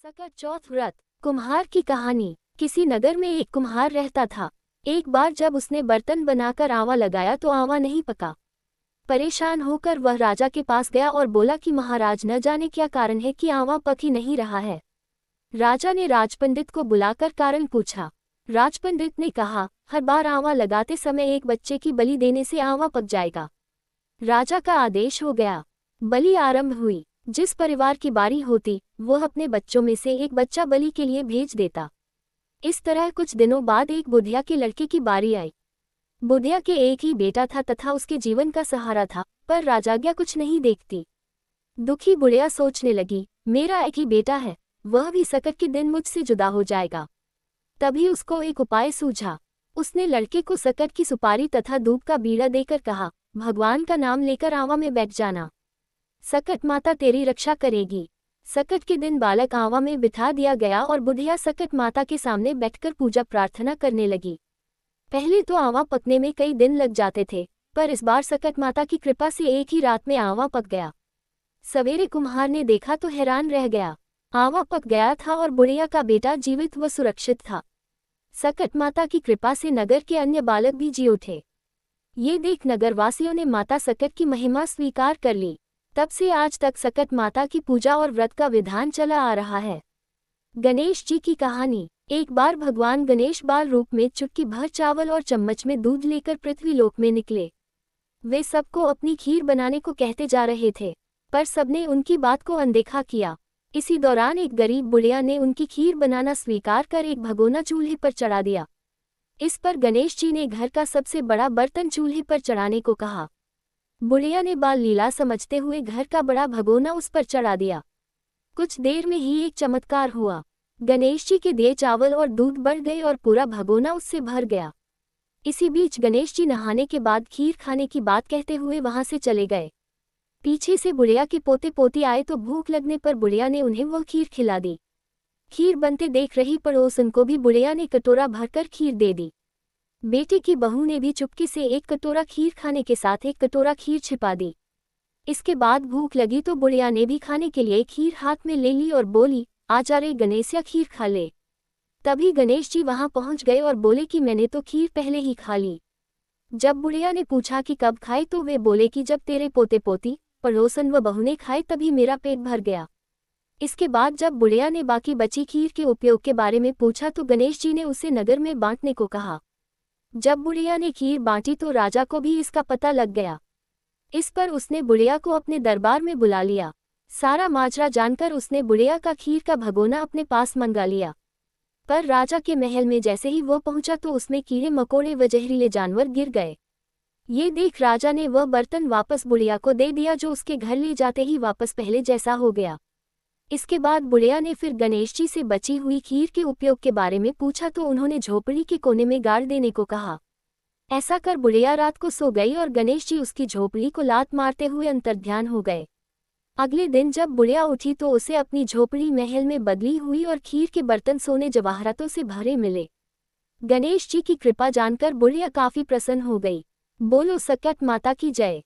सकट चौथ व्रत। कुम्हार की कहानी। किसी नगर में एक कुम्हार रहता था। एक बार जब उसने बर्तन बनाकर आवा लगाया तो आवा नहीं पका। परेशान होकर वह राजा के पास गया और बोला कि महाराज, न जाने क्या कारण है कि आवा पक ही नहीं रहा है। राजा ने राजपंडित को बुलाकर कारण पूछा। राजपंडित ने कहा, हर बार आवा लगाते समय एक बच्चे की बलि देने से आवा पक जाएगा। राजा का आदेश हो गया। बलि आरंभ हुई। जिस परिवार की बारी होती वह अपने बच्चों में से एक बच्चा बलि के लिए भेज देता। इस तरह कुछ दिनों बाद एक बुधिया के लड़के की बारी आई। बुधिया के एक ही बेटा था तथा उसके जीवन का सहारा था, पर राजाज्ञा कुछ नहीं देखती। दुखी बुढ़िया सोचने लगी, मेरा एक ही बेटा है, वह भी सकट के दिन मुझसे जुदा हो जाएगा। तभी उसको एक उपाय सूझा। उसने लड़के को सकट की सुपारी तथा दूब का बीड़ा देकर कहा, भगवान का नाम लेकर आवा में बैठ जाना, सकट माता तेरी रक्षा करेगी। सकट के दिन बालक आवा में बिठा दिया गया और बुढ़िया सकट माता के सामने बैठकर पूजा प्रार्थना करने लगी। पहले तो आवा पकने में कई दिन लग जाते थे, पर इस बार सकट माता की कृपा से एक ही रात में आवा पक गया। सवेरे कुम्हार ने देखा तो हैरान रह गया। आवा पक गया था और बुढ़िया का बेटा जीवित व सुरक्षित था। सकट माता की कृपा से नगर के अन्य बालक भी जी उठे। ये देख नगरवासियों ने माता सकट की महिमा स्वीकार कर ली। तब से आज तक सकट माता की पूजा और व्रत का विधान चला आ रहा है। गणेश जी की कहानी। एक बार भगवान गणेश बाल रूप में चुटकी भर चावल और चम्मच में दूध लेकर पृथ्वी लोक में निकले। वे सबको अपनी खीर बनाने को कहते जा रहे थे, पर सबने उनकी बात को अनदेखा किया। इसी दौरान एक गरीब बुढ़िया ने उनकी खीर बनाना स्वीकार कर एक भगोना चूल्हे पर चढ़ा दिया। इस पर गणेश जी ने घर का सबसे बड़ा बर्तन चूल्हे पर चढ़ाने को कहा। बुढ़िया ने बाल लीला समझते हुए घर का बड़ा भगोना उस पर चढ़ा दिया। कुछ देर में ही एक चमत्कार हुआ। गणेश जी के दिए चावल और दूध बढ़ गए और पूरा भगोना उससे भर गया। इसी बीच गणेश जी नहाने के बाद खीर खाने की बात कहते हुए वहां से चले गए। पीछे से बुढ़िया के पोते पोती आए तो भूख लगने पर बुढ़िया ने उन्हें वह खीर खिला दी। खीर बनते देख रही पड़ोसन को भी बुढ़िया ने कटोरा भरकर खीर दे दी। बेटे की बहू ने भी चुपके से एक कटोरा खीर खाने के साथ एक कटोरा खीर छिपा दी। इसके बाद भूख लगी तो बुढ़िया ने भी खाने के लिए खीर हाथ में ले ली और बोली, आजा रे गणेशिया, खीर खा ले। तभी गणेश जी वहां पहुंच गए और बोले कि मैंने तो खीर पहले ही खा ली। जब बुढ़िया ने पूछा कि कब खाई तो वे बोले कि जब तेरे पोते पोती, पड़ोसन व बहू ने खाए तभी मेरा पेट भर गया। इसके बाद जब बुढ़िया ने बाकी बची खीर के उपयोग के बारे में पूछा तो गणेश जी ने उसे नगर में बांटने को कहा। जब बुढ़िया ने खीर बांटी तो राजा को भी इसका पता लग गया। इस पर उसने बुढ़िया को अपने दरबार में बुला लिया। सारा माजरा जानकर उसने बुढ़िया का खीर का भगोना अपने पास मंगा लिया। पर राजा के महल में जैसे ही वह पहुंचा तो उसमें कीड़े मकोड़े व जहरीले जानवर गिर गए। ये देख राजा ने वह बर्तन वापस बुढ़िया को दे दिया, जो उसके घर ले जाते ही वापस पहले जैसा हो गया। इसके बाद बुढ़िया ने फिर गणेश जी से बची हुई खीर के उपयोग के बारे में पूछा तो उन्होंने झोपड़ी के कोने में गाड़ देने को कहा। ऐसा कर बुढ़िया रात को सो गई और गणेश जी उसकी झोपड़ी को लात मारते हुए अंतर्ध्यान हो गए। अगले दिन जब बुढ़िया उठी तो उसे अपनी झोपड़ी महल में बदली हुई और खीर के बर्तन सोने जवाहरातों से भरे मिले। गणेश जी की कृपा जानकर बुढ़िया काफी प्रसन्न हो गई। बोलो सकट माता की जय।